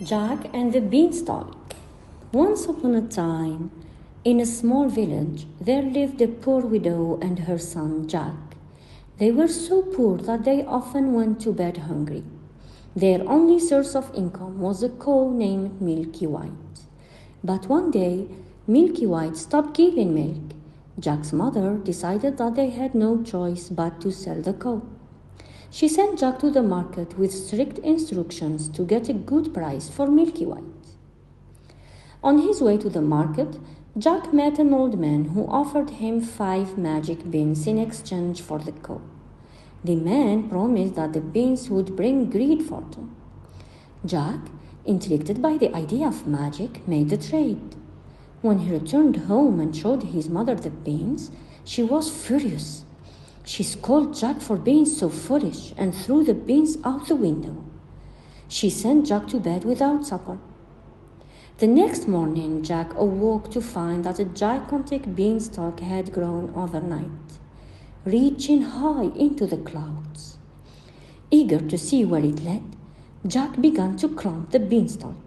Jack and the Beanstalk. Once upon a time, in a small village, there lived a poor widow and her son Jack. They were so poor that they often went to bed hungry. Their only source of income was a cow named Milky White. But one day, Milky White stopped giving milk. Jack's mother decided that they had no choice but to sell the cow. She sent Jack to the market with strict instructions to get a good price for Milky White. On his way to the market, Jack met an old man who offered him 5 magic beans in exchange for the cow. The man promised that the beans would bring great fortune. Jack, intrigued by the idea of magic, made the trade. When he returned home and showed his mother the beans, she was furious. She scolded Jack for being so foolish and threw the beans out the window. She sent Jack to bed without supper. The next morning, Jack awoke to find that a gigantic beanstalk had grown overnight, reaching high into the clouds. Eager to see where it led, Jack began to climb the beanstalk.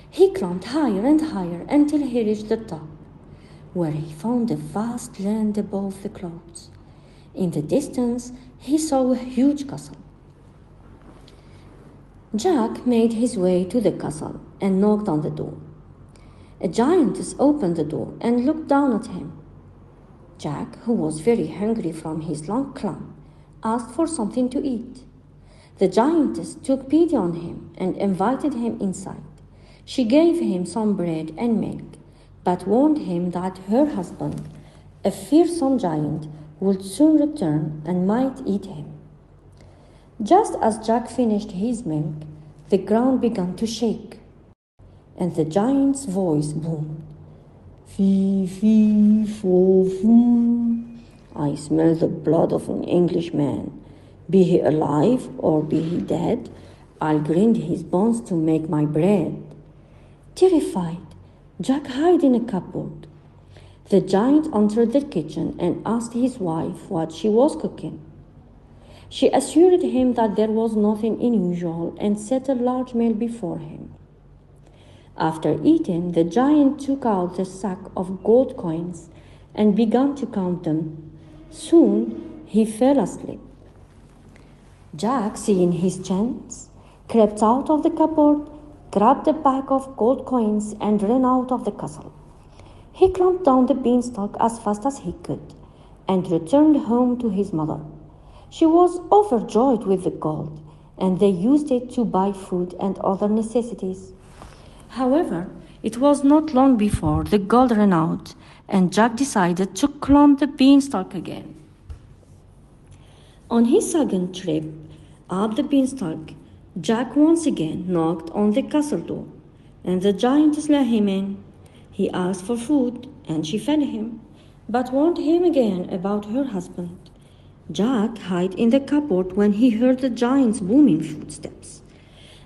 He climbed higher and higher until he reached the top, where he found a vast land above the clouds. In the distance, he saw a huge castle. Jack made his way to the castle and knocked on the door. A giantess opened the door and looked down at him. Jack, who was very hungry from his long climb, asked for something to eat. The giantess took pity on him and invited him inside. She gave him some bread and milk, but warned him that her husband, a fearsome giant, would soon return and might eat him. Just as Jack finished his milk, the ground began to shake, and the giant's voice boomed. Fee, fee, fo, fum. I smell the blood of an Englishman. Be he alive or be he dead, I'll grind his bones to make my bread. Terrified, Jack hid in a cupboard. The giant entered the kitchen and asked his wife what she was cooking. She assured him that there was nothing unusual and set a large meal before him. After eating, the giant took out a sack of gold coins and began to count them. Soon he fell asleep. Jack, seeing his chance, crept out of the cupboard, grabbed a bag of gold coins, and ran out of the castle. He climbed down the beanstalk as fast as he could and returned home to his mother. She was overjoyed with the gold, and they used it to buy food and other necessities. However, it was not long before the gold ran out, and Jack decided to climb the beanstalk again. On his second trip up the beanstalk, Jack once again knocked on the castle door, and the giantess let him in. He asked for food, and she fed him, but warned him again about her husband. Jack hid in the cupboard when he heard the giant's booming footsteps.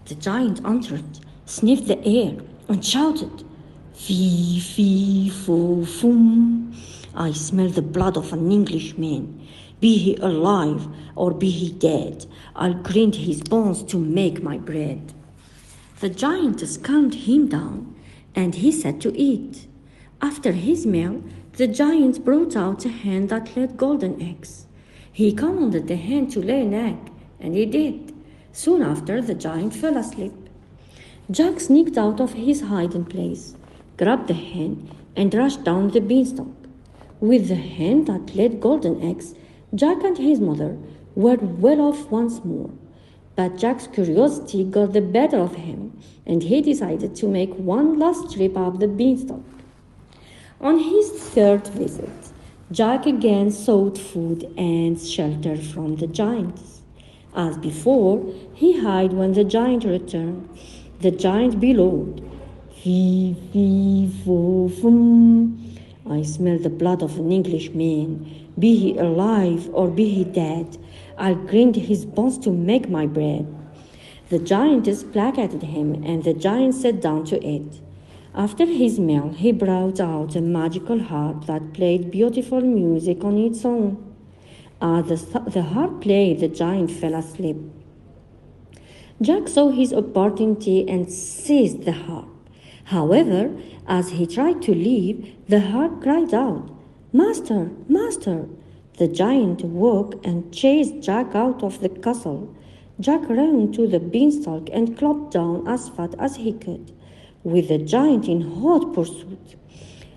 The giant entered, sniffed the air, and shouted, Fee, fee, fo, fum. I smell the blood of an Englishman. Be he alive or be he dead, I'll grind his bones to make my bread. The giantess calmed him down, and he sat to eat. After his meal, the giant brought out a hen that laid golden eggs. He commanded the hen to lay an egg, and it did. Soon after, the giant fell asleep. Jack sneaked out of his hiding place, grabbed the hen, and rushed down the beanstalk. With the hen that laid golden eggs, Jack and his mother were well off once more. But Jack's curiosity got the better of him, and he decided to make one last trip up the beanstalk. On his third visit, Jack again sought food and shelter from the giants. As before, he hid when the giant returned. The giant bellowed, Fee, fee, fo, fum. I smell the blood of an Englishman. Be he alive or be he dead, I'll grind his bones to make my bread. The giantess placated him, and the giant sat down to eat. After his meal, he brought out a magical harp that played beautiful music on its own. As the harp played, the giant fell asleep. Jack saw his opportunity and seized the harp. However, as he tried to leave, the harp cried out, "Master, master!" The giant woke and chased Jack out of the castle. Jack ran to the beanstalk and clopped down as fast as he could, with the giant in hot pursuit.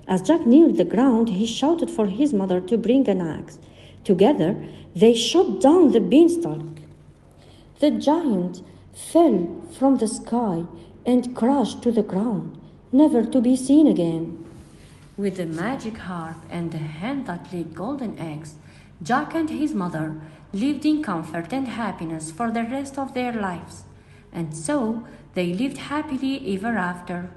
As Jack neared the ground, he shouted for his mother to bring an axe. Together, they shot down the beanstalk. The giant fell from the sky and crashed to the ground, never to be seen again. With the magic harp and the hand that laid golden eggs, Jack and his mother lived in comfort and happiness for the rest of their lives. And so they lived happily ever after.